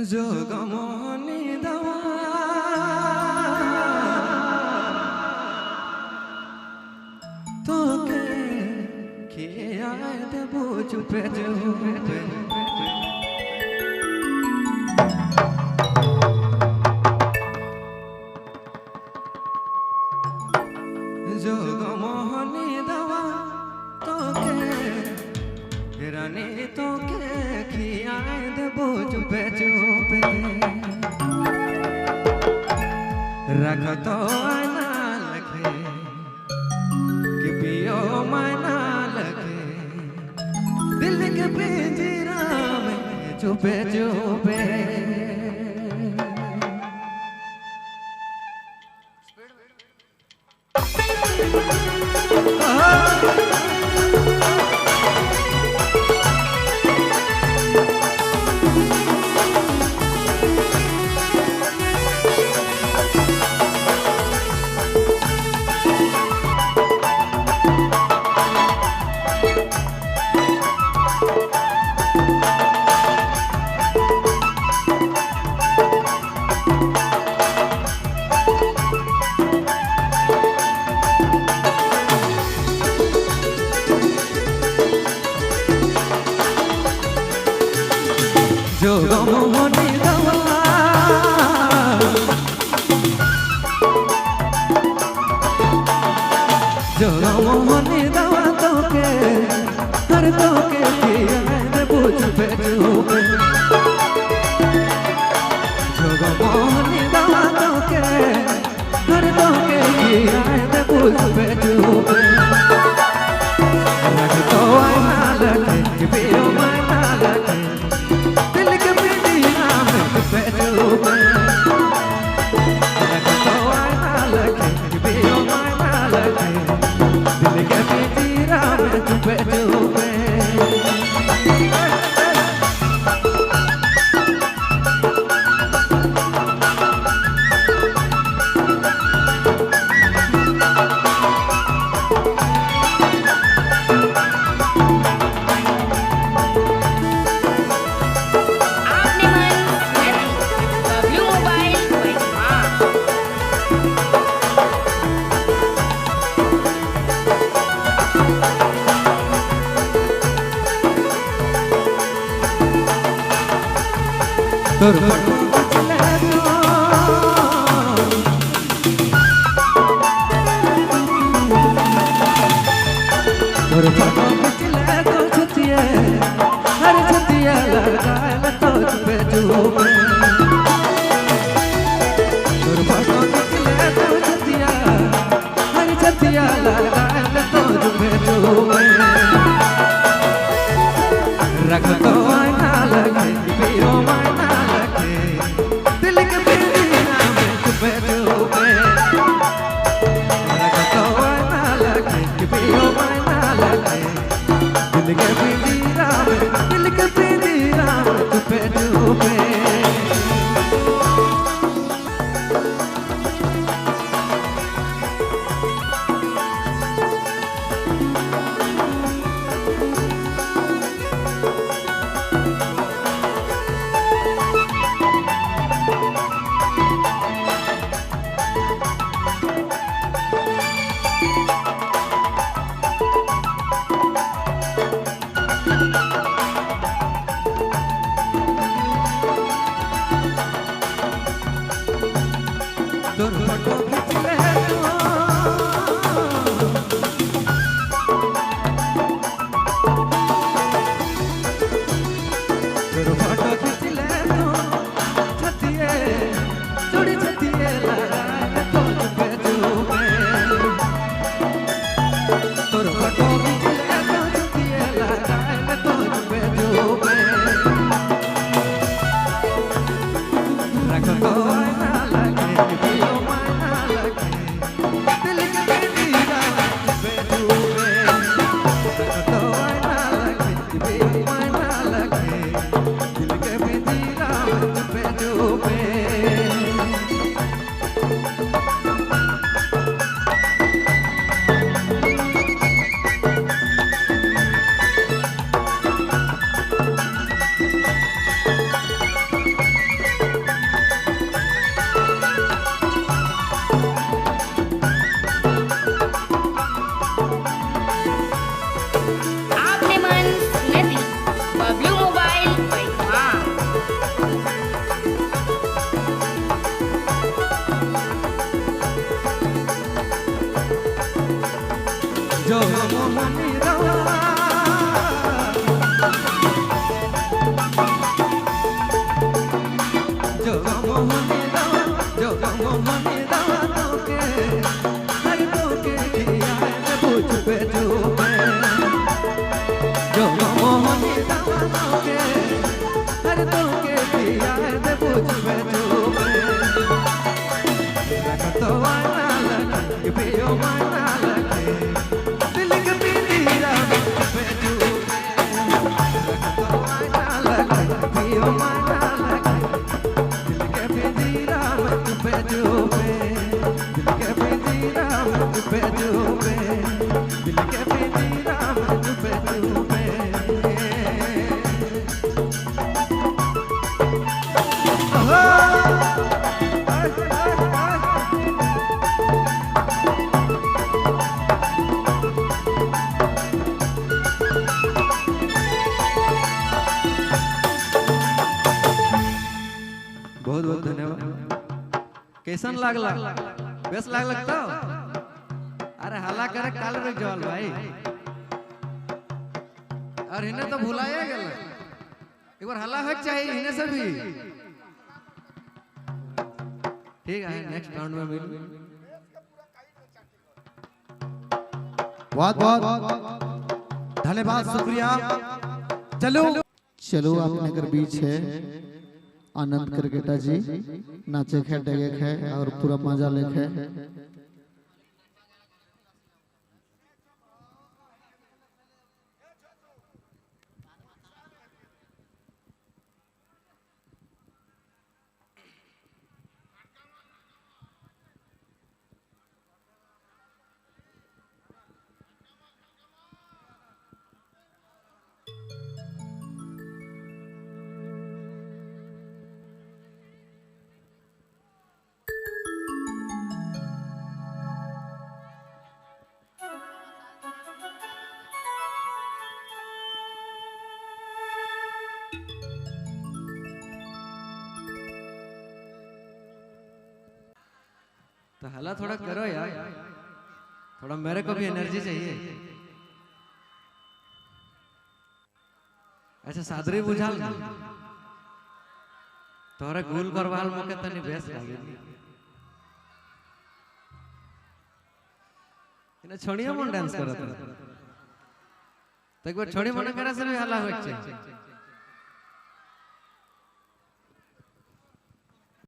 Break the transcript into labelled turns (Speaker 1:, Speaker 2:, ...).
Speaker 1: जोगमोहनी दवा तो के आए ते बोझ पे जोगमोहनी दवा तो के रानी तो के खियाए दे बोझ पे रख तो आना लगे कि पियो मायना लगे दिल के पिंजरा में चुपे चुपे जोगमोहनी दवा जोगमोहनी दवा तो के हर तो के खियाए बोझ पे चुपे जोगमोहनी दवा तो के हर तो के खियाए बोझ पे चुपे रख तो आना लगे कि पियो मायना लगे तोर फोटो खिंचले तो छतिया हर छतिया लगाए तो पे चुपे तोर फोटो खिंचले तो छतिया हर छतिया लगाए तो पे चुपे रख तो आना लगे पियो मायना दिल के पिंजरा में चुपे चुपे रख तो आना लगे कि पियो मायना लगे दिल के पिंजरा में चुपे चुपे माना लगे दिल के पिंजरा में छुपे छुपे माना लगे पियो माना लगे दिल के पिंजरा में छुपे छुपे दिल के पिंजरा में छुपे छुपे दिल के पिंजरा में छुपे छुपे बहुत बहुत धन्यवाद। कैसन लागला बेस लाग लगता अरे हल्ला करे काल रुक जाओ भाई और इन्हें तो भुलाया गया एक बार हल्ला होना चाहिए इन्हें से भी ठीक है नेक्स्ट राउंड में मिल
Speaker 2: बहुत बहुत धन्यवाद शुक्रिया। चलो चलो अपने घर बीच है आनंद क्रिकेटर जी नाचे खे डगे खे और पूरा मजा लेखे
Speaker 1: तो हल्ला थोड़ा करो यार थोड़ा मेरे को भी एनर्जी चाहिए। अच्छा सादरी बुझाल तोरे गुल करवाल मके तनी बेस लागे इने छोड़िया मन डांस करत तो एक बार छोड़ी मन करे से भी हल्ला होय छै।